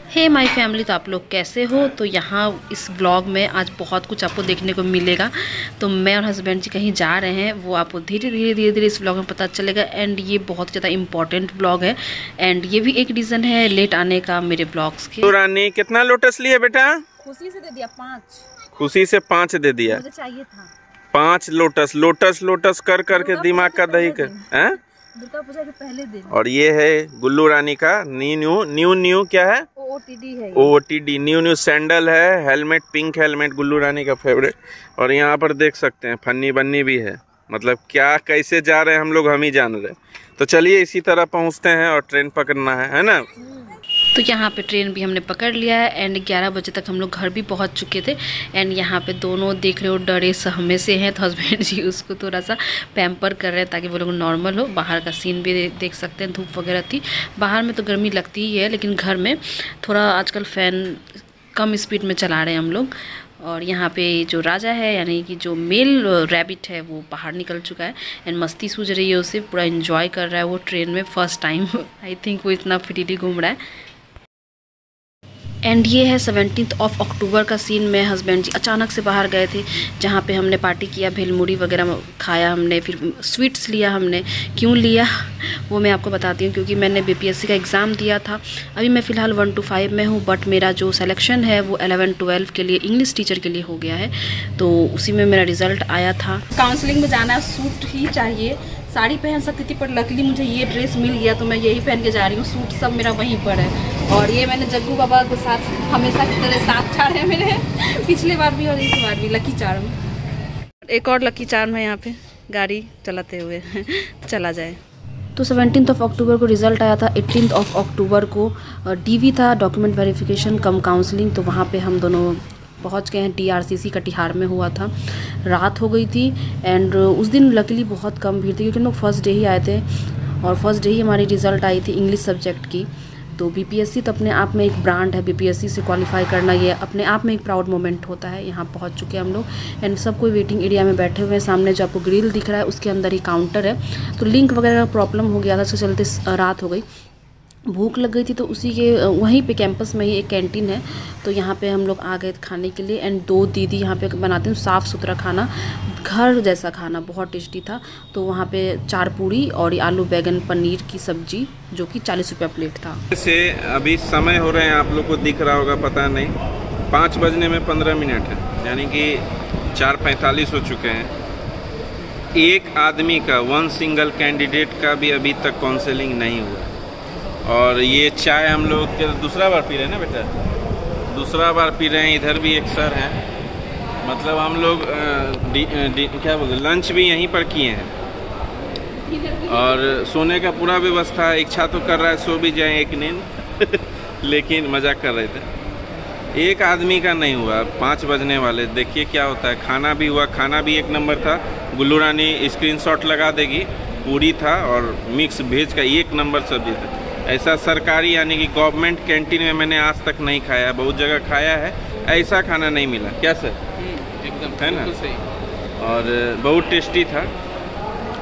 Hey my family, तो आप लोग कैसे हो। तो यहाँ इस व्लॉग में आज बहुत कुछ आपको देखने को मिलेगा। तो मैं और हस्बैंड जी कहीं जा रहे हैं, वो आपको धीरे धीरे इस व्लॉग में पता चलेगा। एंड ये बहुत ज़्यादा इम्पोर्टेंट व्लॉग है एंड ये भी एक रीज़न है लेट आने का मेरे व्लॉग्स के। तो रानी कितना लोटस लिए बेटा? खुशी से दे दिया 5। खुशी से 5 दे दिया। मुझे चाहिए था 5 लोटस। लोटस लोटस कर करके दिमाग का दही कर हैं। दुर्गा पूजा के पहले दिन। और ये है गुल्लू रानी का न्यू क्या है? OOTD है। OOTD न्यू सैंडल है, हेलमेट, पिंक हेलमेट, गुल्लू रानी का फेवरेट। और यहाँ पर देख सकते हैं फन्नी बन्नी भी है। मतलब क्या कैसे जा रहे हैं हम लोग, हम ही जान रहे हैं। तो चलिए इसी तरह पहुँचते हैं और ट्रेन पकड़ना है ना। तो यहाँ पे ट्रेन भी हमने पकड़ लिया है एंड 11 बजे तक हम लोग घर भी पहुँच चुके थे। एंड यहाँ पे दोनों देख रहे हो डरे सहमे से हैं, तो हस्बैंड जी उसको थोड़ा सा पैम्पर कर रहे हैं ताकि वो लोग नॉर्मल हो। बाहर का सीन भी देख सकते हैं, धूप वगैरह थी। बाहर में तो गर्मी लगती ही है, लेकिन घर में थोड़ा आजकल फ़ैन कम स्पीड में चला रहे हैं हम लोग। और यहाँ पे जो राजा है यानी कि जो मेल रैबिट है वो बाहर निकल चुका है एंड मस्ती सूझ रही है उसे, पूरा एंजॉय कर रहा है वो ट्रेन में फर्स्ट टाइम। आई थिंक वो इतना फ्रीली घूम रहा है। एंड ये है 17 अक्टूबर का सीन। मैं हस्बैंड जी अचानक से बाहर गए थे, जहाँ पे हमने पार्टी किया, भेलमुड़ी वगैरह खाया हमने, फिर स्वीट्स लिया हमने। क्यों लिया वो मैं आपको बताती हूँ, क्योंकि मैंने BPSC का एग्ज़ाम दिया था। अभी मैं फ़िलहाल 1 to 5 में हूँ, बट मेरा जो सिलेक्शन है वो 11-12 के लिए इंग्लिश टीचर के लिए हो गया है। तो उसी में मेरा रिज़ल्ट आया था। काउंसलिंग में जाना है, सूट ही चाहिए। साड़ी पहन सकती थी पर लकीली मुझे ये ड्रेस मिल गया, तो मैं यही पहन के जा रही हूँ। सूट सब मेरा वहीं पर है। और ये मैंने जग्गू बाबा के साथ हमेशा की तरह साथ चार है मेरे, पिछले बार भी और इस बार भी लकी चार्म। एक और लकी चार्म है यहाँ पे गाड़ी चलाते हुए चला जाए। तो 17 अक्टूबर को रिज़ल्ट आया था। 18 अक्टूबर को DV था, डॉक्यूमेंट वेरिफिकेशन कम काउंसलिंग। तो वहाँ पे हम दोनों पहुँच गए हैं। TRCC कटिहार में हुआ था, रात हो गई थी। एंड उस दिन लकीली बहुत कम भीड़ थी, क्योंकि हम लोग फर्स्ट डे ही आए थे और फर्स्ट डे ही हमारी रिज़ल्ट आई थी इंग्लिश सब्जेक्ट की। तो BPSC तो अपने आप में एक ब्रांड है। BPSC से क्वालिफाई करना ये अपने आप में एक प्राउड मोमेंट होता है। यहाँ पहुँच चुके हैं हम लोग एंड सब कोई वेटिंग एरिया में बैठे हुए हैं। सामने जो आपको ग्रिल दिख रहा है उसके अंदर ही काउंटर है। तो लिंक वगैरह का प्रॉब्लम हो गया था, इसके चलते रात हो गई। भूख लग गई थी, तो उसी के वहीं पे कैंपस में ही एक कैंटीन है, तो यहाँ पे हम लोग आ गए खाने के लिए। एंड 2 दीदी यहाँ पे बनाते हैं साफ़ सुथरा खाना, घर जैसा खाना, बहुत टेस्टी था। तो वहाँ पे 4 पूड़ी और आलू बैगन पनीर की सब्जी, जो कि 40 रुपये प्लेट था। से अभी समय हो रहे हैं, आप लोग को दिख रहा होगा पता नहीं, 5 बजने में 15 मिनट है, यानी कि 4:45 हो चुके हैं। एक आदमी का, 1 सिंगल कैंडिडेट का भी अभी तक काउंसलिंग नहीं हुआ। और ये चाय हम लोग के दूसरा बार पी रहे हैं ना बेटा, दूसरा बार पी रहे हैं। इधर भी एक सर हैं, मतलब हम लोग क्या बोलते, लंच भी यहीं पर किए हैं। और सोने का पूरा व्यवस्था है। इच्छा तो कर रहा है सो भी जाए एक नींद लेकिन मजाक कर रहे थे। एक आदमी का नहीं हुआ, 5 बजने वाले। देखिए क्या होता है। खाना भी हुआ, खाना भी 1 नंबर था। गुल्लू रानी स्क्रीनशॉट लगा देगी। पूरी था और मिक्स वेज का 1 नंबर सब्जी था। ऐसा सरकारी यानी कि गवर्नमेंट कैंटीन में मैंने आज तक नहीं खाया, बहुत जगह खाया है, ऐसा खाना नहीं मिला। क्या सर? एकदम है ना, सही। और बहुत टेस्टी था।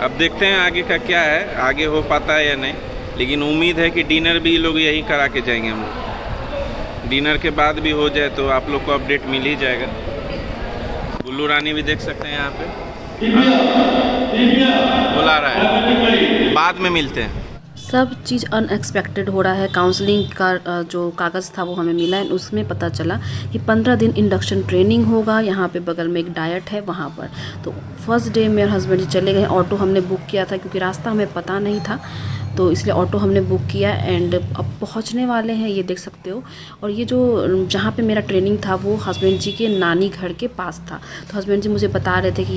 अब देखते हैं आगे का क्या है, आगे हो पाता है या नहीं। लेकिन उम्मीद है कि डिनर भी लोग यही करा के जाएंगे हम लोग। डिनर के बाद भी हो जाए तो आप लोग को अपडेट मिल ही जाएगा। गुल्लू रानी भी देख सकते हैं यहाँ पे, बुला रहा है, बाद में मिलते हैं। सब चीज़ अनएक्सपेक्टेड हो रहा है। काउंसलिंग का जो कागज़ था वो हमें मिला है, उसमें पता चला कि 15 दिन इंडक्शन ट्रेनिंग होगा। यहाँ पे बगल में एक डाइट है वहाँ पर। तो फर्स्ट डे मेरे हस्बैंड जी चले गए। ऑटो हमने बुक किया था, क्योंकि रास्ता हमें पता नहीं था, तो इसलिए ऑटो हमने बुक किया। एंड अब पहुंचने वाले हैं, ये देख सकते हो। और ये जो जहाँ पे मेरा ट्रेनिंग था वो हस्बैंड जी के नानी घर के पास था। तो हस्बैंड जी मुझे बता रहे थे कि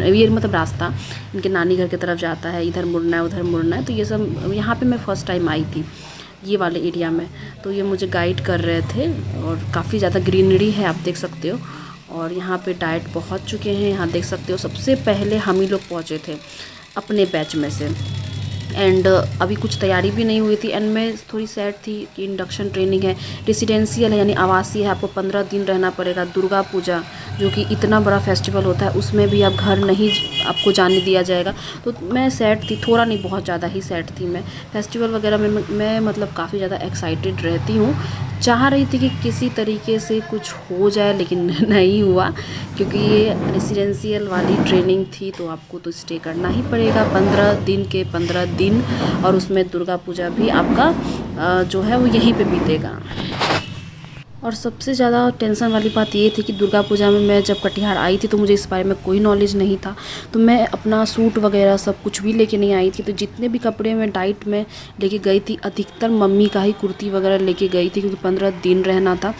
ये मतलब रास्ता इनके नानी घर की तरफ जाता है, इधर मुड़ना है उधर मुड़ना है। तो ये सब यहाँ पे मैं फ़र्स्ट टाइम आई थी ये वाले एरिया में, तो ये मुझे गाइड कर रहे थे। और काफ़ी ज़्यादा ग्रीनरी है, आप देख सकते हो। और यहाँ पे डाइट पहुँच चुके हैं, यहाँ देख सकते हो। सबसे पहले हम ही लोग पहुँचे थे अपने बैच में से। एंड अभी कुछ तैयारी भी नहीं हुई थी। एंड मैं थोड़ी सैड थी कि इंडक्शन ट्रेनिंग है, रेसिडेंशियल है, यानी आवासीय है, आपको 15 दिन रहना पड़ेगा। दुर्गा पूजा जो कि इतना बड़ा फेस्टिवल होता है, उसमें भी आप घर नहीं आपको जाने दिया जाएगा। तो मैं सैड थी, थोड़ा नहीं बहुत ज़्यादा ही सैड थी मैं। फेस्टिवल वगैरह में मैं मतलब काफ़ी ज़्यादा एक्साइटेड रहती हूँ चाह रही थी कि किसी तरीके से कुछ हो जाए, लेकिन नहीं हुआ, क्योंकि ये रेसिडेंशियल वाली ट्रेनिंग थी तो आपको तो स्टे करना ही पड़ेगा 15 दिन के 15 दिन, और उसमें दुर्गा पूजा भी आपका जो है वो यहीं पे बीतेगा। और सबसे ज़्यादा टेंशन वाली बात ये थी कि दुर्गा पूजा में मैं जब कटिहार आई थी तो मुझे इस बारे में कोई नॉलेज नहीं था, तो मैं अपना सूट वगैरह सब कुछ भी लेके नहीं आई थी। तो जितने भी कपड़े मैं डाइट में लेके गई थी, अधिकतर मम्मी का ही कुर्ती वगैरह लेके गई थी, क्योंकि 15 दिन रहना था,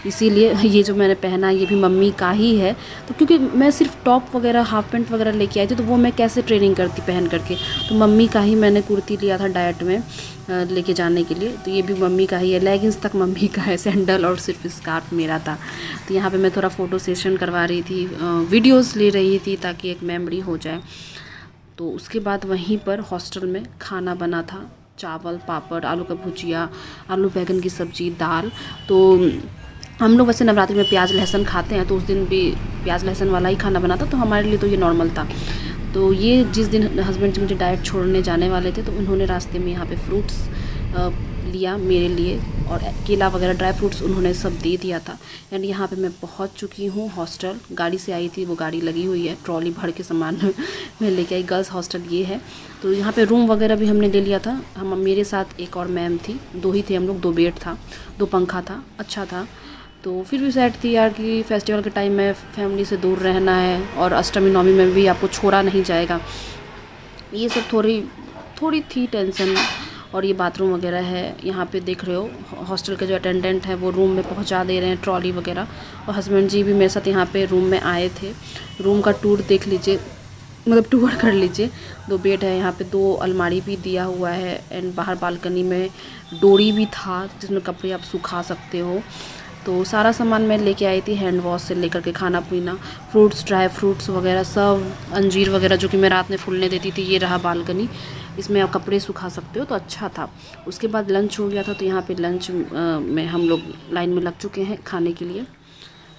इसीलिए ये जो मैंने पहना ये भी मम्मी का ही है। तो क्योंकि मैं सिर्फ टॉप वगैरह हाफ पैंट वगैरह लेके आई थी, तो वो मैं कैसे ट्रेनिंग करती पहन करके, तो मम्मी का ही मैंने कुर्ती लिया था डाइट में लेके जाने के लिए। तो ये भी मम्मी का ही है, लेगिंग्स तक मम्मी का है, सैंडल और सिर्फ स्कार्फ मेरा था। तो यहाँ पे मैं थोड़ा फ़ोटो सेशन करवा रही थी, वीडियोस ले रही थी ताकि एक मेमोरी हो जाए। तो उसके बाद वहीं पर हॉस्टल में खाना बना था, चावल, पापड़, आलू का भुजिया, आलू बैंगन की सब्ज़ी, दाल। तो हम लोग वैसे नवरात्रि में प्याज लहसुन खाते हैं, तो उस दिन भी प्याज लहसुन वाला ही खाना बना था, तो हमारे लिए तो ये नॉर्मल था। तो ये जिस दिन हस्बैंड जी मुझे डाइट छोड़ने जाने वाले थे, तो उन्होंने रास्ते में यहाँ पे फ्रूट्स लिया मेरे लिए, और केला वगैरह ड्राई फ्रूट्स उन्होंने सब दे दिया था। एंड यहाँ पे मैं पहुँच चुकी हूँ हॉस्टल। गाड़ी से आई थी, वो गाड़ी लगी हुई है, ट्रॉली भर के सामान मैं लेके आई। गर्ल्स हॉस्टल ये है। तो यहाँ पे रूम वगैरह भी हमने ले लिया था। हम मेरे साथ एक और मैम थी, 2 ही थे हम लोग, 2 बेड था, 2 पंखा था, अच्छा था। तो फिर भी सैड थी यार कि फेस्टिवल के टाइम में फैमिली से दूर रहना है, और अष्टमी नवमी में भी आपको छोड़ा नहीं जाएगा, ये सब थोड़ी थी टेंशन। और ये बाथरूम वगैरह है, यहाँ पे देख रहे हो हॉस्टल के जो अटेंडेंट हैं वो रूम में पहुँचा दे रहे हैं ट्रॉली वगैरह। और हस्बैंड जी भी मेरे साथ यहाँ पे रूम में आए थे। रूम का टूर देख लीजिए, मतलब टूर कर लीजिए। 2 बेड है, यहाँ पे 2 अलमारी भी दिया हुआ है, एंड बाहर बालकनी में डोरी भी था जिसमें कपड़े आप सुखा सकते हो। तो सारा सामान मैं लेके आई थी, हैंड वॉश से लेकर के खाना पीना, फ्रूट्स, ड्राई फ्रूट्स वगैरह सब, अंजीर वगैरह जो कि मैं रात में फूलने देती थी। ये रहा बालकनी, इसमें आप कपड़े सुखा सकते हो, तो अच्छा था। उसके बाद लंच हो गया था, तो यहाँ पे लंच में हम लोग लाइन में लग चुके हैं खाने के लिए।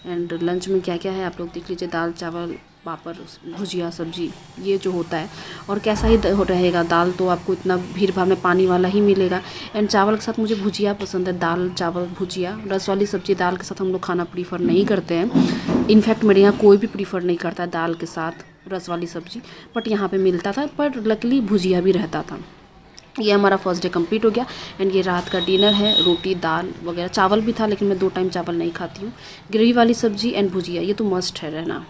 एंड लंच में क्या क्या है आप लोग देख लीजिए, दाल, चावल, पापड़, भुजिया, सब्जी, ये जो होता है। और कैसा ही रहेगा, दाल तो आपको इतना भीड़ भाड़ में पानी वाला ही मिलेगा। एंड चावल के साथ मुझे भुजिया पसंद है, दाल, चावल, भुजिया। रस वाली सब्ज़ी दाल के साथ हम लोग खाना प्रीफर नहीं करते हैं। इनफैक्ट मेरे यहाँ कोई भी प्रीफर नहीं करता दाल के साथ रस वाली सब्ज़ी, बट यहाँ पे मिलता था, पर लकीली भुजिया भी रहता था। ये हमारा फर्स्ट डे कंप्लीट हो गया। एंड ये रात का डिनर है, रोटी, दाल वगैरह, चावल भी था, लेकिन मैं 2 टाइम चावल नहीं खाती हूँ। ग्रेवी वाली सब्ज़ी एंड भुजिया, ये तो मस्ट है रहना।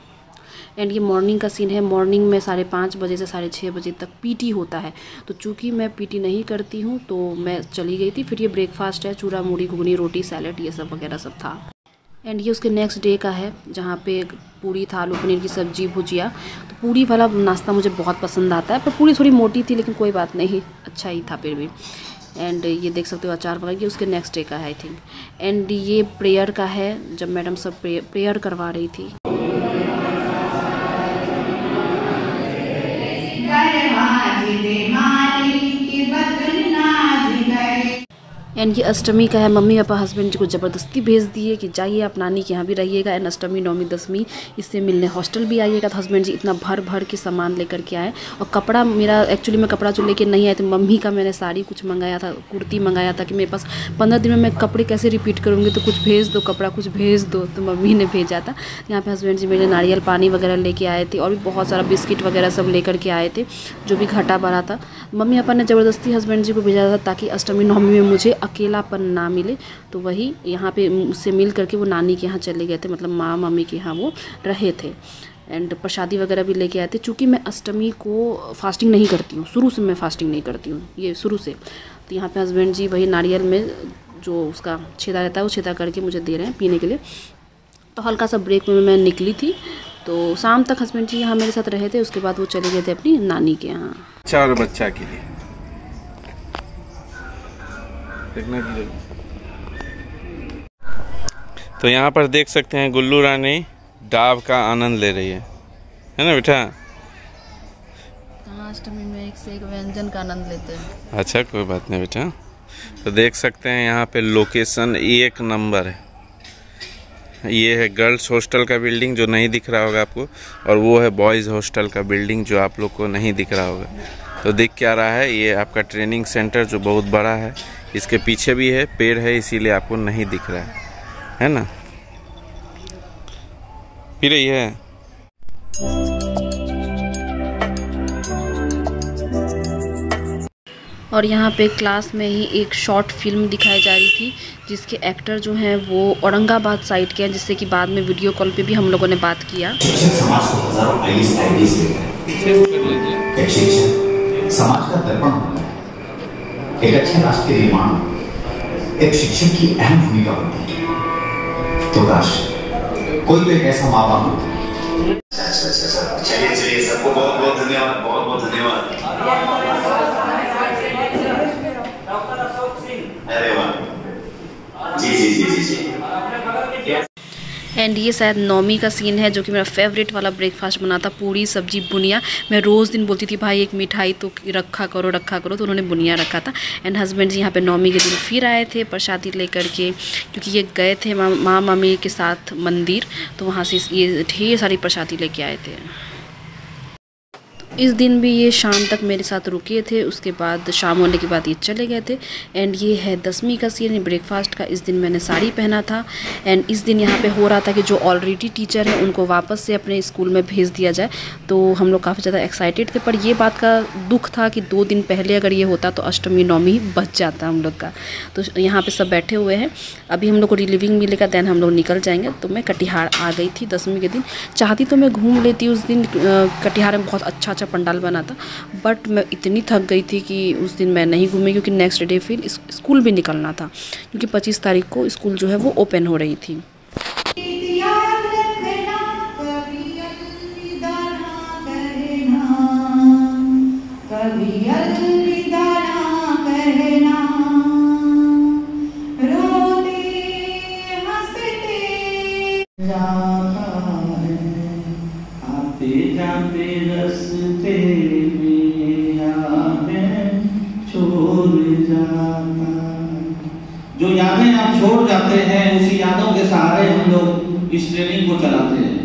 एंड ये मॉर्निंग का सीन है। मॉर्निंग में 5:30 बजे से 6:30 बजे तक पीटी होता है। तो चूँकि मैं पीटी नहीं करती हूँ तो मैं चली गई थी। फिर ये ब्रेकफास्ट है, चूड़ा, मूढ़ी, घुगनी, रोटी, सैलेड, ये सब वगैरह सब था। एंड ये उसके नेक्स्ट डे का है, जहाँ पे पूरी था, आलू पनीर की सब्ज़ी, भुजिया। तो पूरी वाला नाश्ता मुझे बहुत पसंद आता है, पर पूरी थोड़ी मोटी थी, लेकिन कोई बात नहीं, अच्छा ही था फिर भी। एंड ये देख सकते हो अचार वगैरह, ये उसके नेक्स्ट डे का है आई थिंक। एंड ये प्रेयर का है, जब मैडम सब प्रेयर करवा रही थी। एंड ये अष्टमी का है। मम्मी पापा हस्बैंड जी को ज़बरदस्ती भेज दिए कि जाइए आप नानी के यहाँ भी रहिएगा, एंड अष्टमी, नवमी, दसवीं इससे मिलने हॉस्टल भी आइएगा। तो हस्बैंड जी इतना भर भर के सामान लेकर के आए। और कपड़ा मेरा एक्चुअली मैं कपड़ा जो लेके नहीं आए थे, मम्मी का मैंने साड़ी कुछ मंगाया था, कुर्ती मंगाया था कि मेरे पास 15 दिन में मैं कपड़े कैसे रिपीट करूँगी, तो कुछ भेज दो, कपड़ा कुछ भेज दो। तो मम्मी ने भेजा था। यहाँ पर हस्बैंड जी मेरे नारियल पानी वगैरह लेके आए थे, और भी बहुत सारा बिस्किट वगैरह सब लेकर के आए थे, जो भी घटा बढ़ा था। मम्मी पापा ने ज़बरदस्ती हस्बैंड जी को भेजा था ताकि अष्टमी नवमी में मुझे अकेलापन ना मिले। तो वही यहाँ पे उससे मिल करके वो नानी के यहाँ चले गए थे, मतलब माँ मम्मी के यहाँ वो रहे थे। एंड प्रसादी वगैरह भी लेके आए थे। चूँकि मैं अष्टमी को फास्टिंग नहीं करती हूँ, शुरू से मैं फास्टिंग नहीं करती हूँ, ये शुरू से। तो यहाँ पे हस्बैंड जी वही नारियल में जो उसका छेदा रहता है वो छेदा करके मुझे दे रहे हैं पीने के लिए। तो हल्का सा ब्रेक में मैं निकली थी, तो शाम तक हस्बैंड जी यहाँ मेरे साथ रहे थे। उसके बाद वो चले गए थे अपनी नानी के यहाँ। अच्छा, और बच्चा के लिए देखना की। तो यहाँ पर देख सकते हैं गुल्लू रानी डाब का आनंद ले रही है ना बेटा? कहाँ अष्टमी में एक से एक व्यंजन का आनंद लेते हैं। अच्छा, कोई बात नहीं बेटा। तो देख सकते हैं यहाँ पे लोकेशन 1 नंबर है। ये है गर्ल्स हॉस्टल का बिल्डिंग जो नहीं दिख रहा होगा आपको, और वो है बॉयज़ हॉस्टल का बिल्डिंग जो आप लोग को नहीं दिख रहा होगा। तो दिख क्या रहा है, ये आपका ट्रेनिंग सेंटर जो बहुत बड़ा है, इसके पीछे भी है, पेड़ है, इसीलिए आपको नहीं दिख रहा है ना। पी रही है। और यहाँ पे क्लास में ही एक शॉर्ट फिल्म दिखाई जा रही थी जिसके एक्टर जो हैं वो औरंगाबाद साइड के हैं, जिससे कि बाद में वीडियो कॉल पे भी हम लोगों ने बात किया। समाज को हजारों आइडियाज एक शिक्षक समाज का दर्पण होता है। एक अच्छे राष्ट्र के निर्माण एक शिक्षक की अहम भूमिका होती है। तो काश कोई तो एक ऐसा माँ बाप होता है। चलिए सबको बहुत बहुत धन्यवाद, बहुत बहुत धन्यवाद। अरे वाह, जी जी जी जी जी। एंड ये शायद नौमी का सीन है जो कि मेरा फेवरेट वाला ब्रेकफास्ट बना था, पूरी सब्जी बुनिया। मैं रोज़ दिन बोलती थी भाई एक मिठाई तो रखा करो, तो उन्होंने बुनिया रखा था। एंड हस्बैंड जी यहाँ पे नौमी के दिन फिर आए थे प्रसादी लेकर के, क्योंकि ये गए थे माँ मम्मी के साथ मंदिर, तो वहाँ से ये ढेर सारी प्रसादी लेके आए थे। इस दिन भी ये शाम तक मेरे साथ रुके थे, उसके बाद शाम होने के बाद ये चले गए थे। एंड ये है 10वीं का सीन ब्रेकफास्ट का। इस दिन मैंने साड़ी पहना था। एंड इस दिन यहाँ पे हो रहा था कि जो ऑलरेडी टीचर है उनको वापस से अपने स्कूल में भेज दिया जाए, तो हम लोग काफ़ी ज़्यादा एक्साइटेड थे। पर ये बात का दुख था कि 2 दिन पहले अगर ये होता तो अष्टमी नौमी बच जाता हम लोग का। तो यहाँ पर सब बैठे हुए हैं, अभी हम लोग को रिलीविंग मिलेगा, दैन हम लोग निकल जाएंगे। तो मैं कटिहार आ गई थी 10वीं के दिन। चाहती तो मैं घूम लेती उस दिन, कटिहार में बहुत अच्छा पंडाल बना था, बट मैं इतनी थक गई थी कि उस दिन मैं नहीं घूमी, क्योंकि नेक्स्ट डे फिर स्कूल भी निकलना था, क्योंकि 25 तारीख को स्कूल जो है वो ओपन हो रही थी। जो यादें आप छोड़ जाते हैं, उसी यादों के सहारे हम लोग इस ट्रेनिंग को चलाते हैं।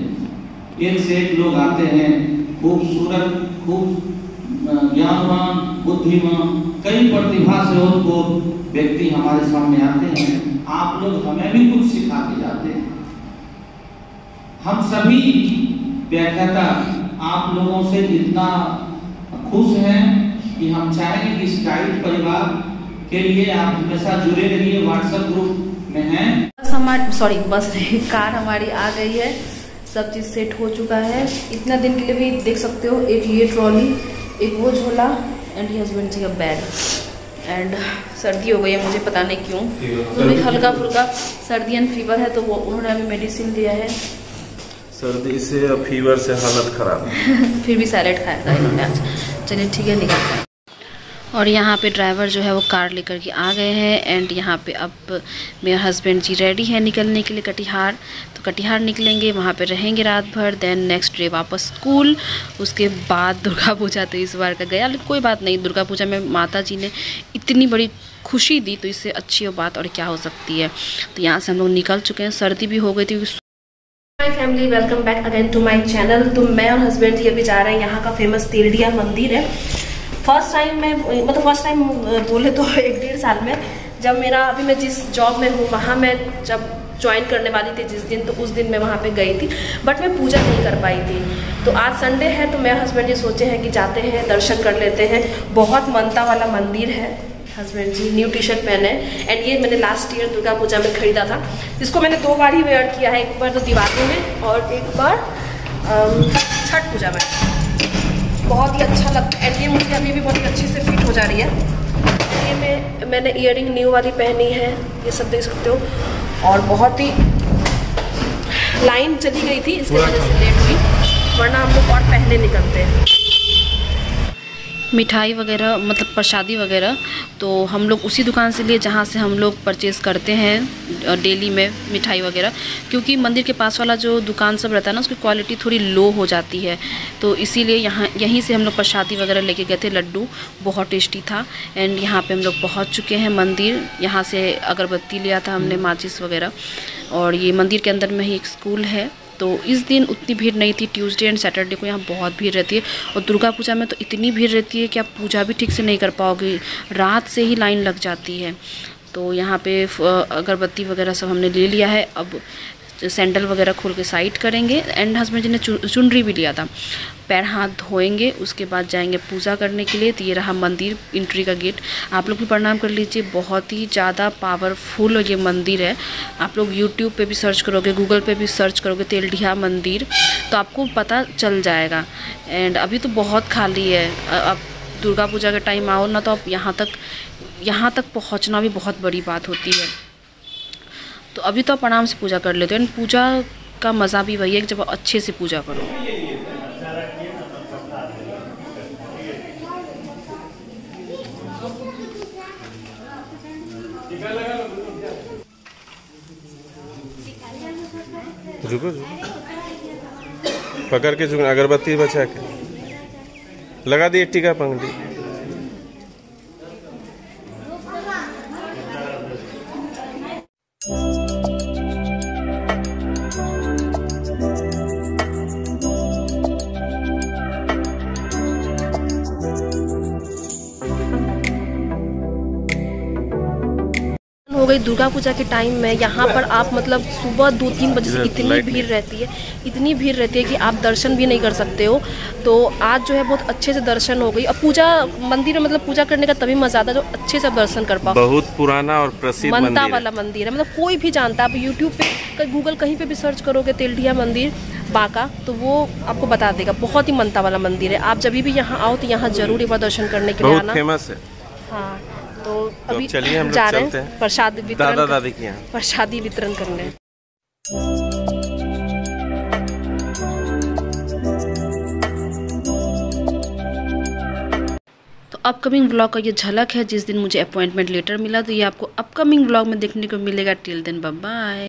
एक से एक लोग आते हैं, खूबसूरत, खूब ज्ञानवान, बुद्धिमान, कई प्रतिभा से उनको व्यक्ति हमारे सामने आते हैं। आप लोग हमें भी कुछ सिखा के जाते हैं। हम सभी व्याख्याता आप लोगों से इतना खुश हैं कि हम चाहेंगे कि इस गाइड परिवार के लिए आप हमेशा जुड़े रहिए। व्हाट्सएप ग्रुप में हैं। बस कार हमारी आ गई है, सब चीज़ सेट हो चुका है। इतना दिन के लिए भी देख सकते हो, एक ये ट्रॉली, एक वो झोला, एंड ये हस्बैंड जी का बैग। एंड सर्दी हो गई है, मुझे पता नहीं क्यों, तो हल्का फुल्का सर्दी एंड फीवर है, तो वो उन्होंने अभी मेडिसिन दिया है। सर्दी से और फीवर से हालत खराब फिर भी सैलेड खाया था इन्होंने आज। चलिए ठीक है, निकलते हैं। और यहाँ पे ड्राइवर जो है वो कार लेकर के आ गए हैं। एंड यहाँ पे अब मेरे हस्बैंड जी रेडी है निकलने के लिए कटिहार। तो कटिहार निकलेंगे, वहाँ पे रहेंगे रात भर, देन नेक्स्ट डे वापस स्कूल। उसके बाद दुर्गा पूजा तो इस बार का गया, लेकिन कोई बात नहीं, दुर्गा पूजा में माता जी ने इतनी बड़ी खुशी दी, तो इससे अच्छी बात और क्या हो सकती है। तो यहाँ से हम लोग निकल चुके हैं, सर्दी भी हो गई थी। My family, welcome back again to my channel. तो मैं और हस्बैंड जी अभी जा रहे हैं, यहाँ का फेमस तेरडिया मंदिर है। फर्स्ट टाइम बोले तो 1-1.5 साल में, जब मेरा अभी मैं जिस जॉब में हूँ वहाँ मैं जब ज्वाइन करने वाली थी जिस दिन, तो उस दिन मैं वहाँ पे गई थी, बट मैं पूजा नहीं कर पाई थी। तो आज संडे है, तो मेरे हस्बैंड जी सोचे हैं कि जाते हैं, दर्शन कर लेते हैं। बहुत मानता वाला मंदिर है। हस्बैंड जी न्यू टी शर्ट पहने, एंड ये मैंने लास्ट ईयर दुर्गा पूजा में खरीदा था। इसको मैंने 2 बार ही वेयर किया है, एक बार तो दिवाली में और एक बार छठ पूजा में। बहुत ही अच्छा लगता है, एंड ये मुझे अभी भी बहुत ही अच्छे से फिट हो जा रही है। ये मैंने ईयरिंग न्यू वाली पहनी है, ये सब देख सकते हो। और बहुत ही लाइन चली गई थी, इसकी वजह से लेट हुई, वरना हम लोग और पहले निकलते हैं। मिठाई वगैरह मतलब प्रसादी वगैरह तो हम लोग उसी दुकान से लिए जहाँ से हम लोग परचेज़ करते हैं डेली में मिठाई वगैरह, क्योंकि मंदिर के पास वाला जो दुकान सब रहता है ना, उसकी क्वालिटी थोड़ी लो हो जाती है, तो इसीलिए यहीं से हम लोग प्रसादी वगैरह लेके गए थे। लड्डू बहुत टेस्टी था। एंड यहाँ पे हम लोग पहुँच चुके हैं मंदिर। यहाँ से अगरबत्ती लिया था हमने, माचिस वगैरह। और ये मंदिर के अंदर में ही एक स्कूल है, तो इस दिन उतनी भीड़ नहीं थी। ट्यूसडे एंड सैटरडे को यहाँ बहुत भीड़ रहती है और दुर्गा पूजा में तो इतनी भीड़ रहती है कि आप पूजा भी ठीक से नहीं कर पाओगे, रात से ही लाइन लग जाती है। तो यहाँ पे अगरबत्ती वगैरह सब हमने ले लिया है। अब सैंडल वगैरह खोल के साइड करेंगे एंड हस्बैंड जी ने चुनरी भी लिया था। पैर हाथ धोएंगे, उसके बाद जाएंगे पूजा करने के लिए। तो ये रहा मंदिर, एंट्री का गेट। आप लोग भी प्रणाम कर लीजिए, बहुत ही ज़्यादा पावरफुल ये मंदिर है। आप लोग यूट्यूब पे भी सर्च करोगे, गूगल पे भी सर्च करोगे तेलढिया मंदिर, तो आपको पता चल जाएगा। एंड अभी तो बहुत खाली है। अब दुर्गा पूजा के टाइम आओ ना, तो आप यहाँ तक पहुँचना भी बहुत बड़ी बात होती है। तो अभी तो आप आराम से पूजा कर लेते हो। एंड पूजा का मज़ा भी वही है कि जब आप अच्छे से पूजा करो। रुको पकड़ के झुकना, अगरबत्ती बचा के लगा दिए टीका पंगड़ी। हो गई दुर्गा पूजा के टाइम में यहाँ पर आप मतलब सुबह 2-3 बजे से इतनी भीड़ रहती है, इतनी भीड़ रहती है कि आप दर्शन भी नहीं कर सकते हो। तो आज जो है बहुत अच्छे से दर्शन हो गई। अब पूजा मंदिर में मतलब पूजा करने का तभी मजा आता है जो अच्छे से दर्शन कर पाओ। बहुत पुराना और प्रसिद्ध मनता वाला मंदिर है, मतलब कोई भी जानता है। आप यूट्यूब पे गूगल कहीं पे भी सर्च करोगे तेलढिया मंदिर बांका, तो वो आपको बता देगा। बहुत ही मनता वाला मंदिर है। आप जब भी यहाँ आओ तो यहाँ जरूर एक बार दर्शन करने के लिए आना। फेमस है। हाँ, तो अभी चलिए हम जा रहे हैं प्रसाद वितरण, दादा दादी के यहाँ प्रसादी वितरण करने। तो अपकमिंग व्लॉग का ये झलक है जिस दिन मुझे अपॉइंटमेंट लेटर मिला। तो ये आपको अपकमिंग व्लॉग में देखने को मिलेगा। Till then bye bye.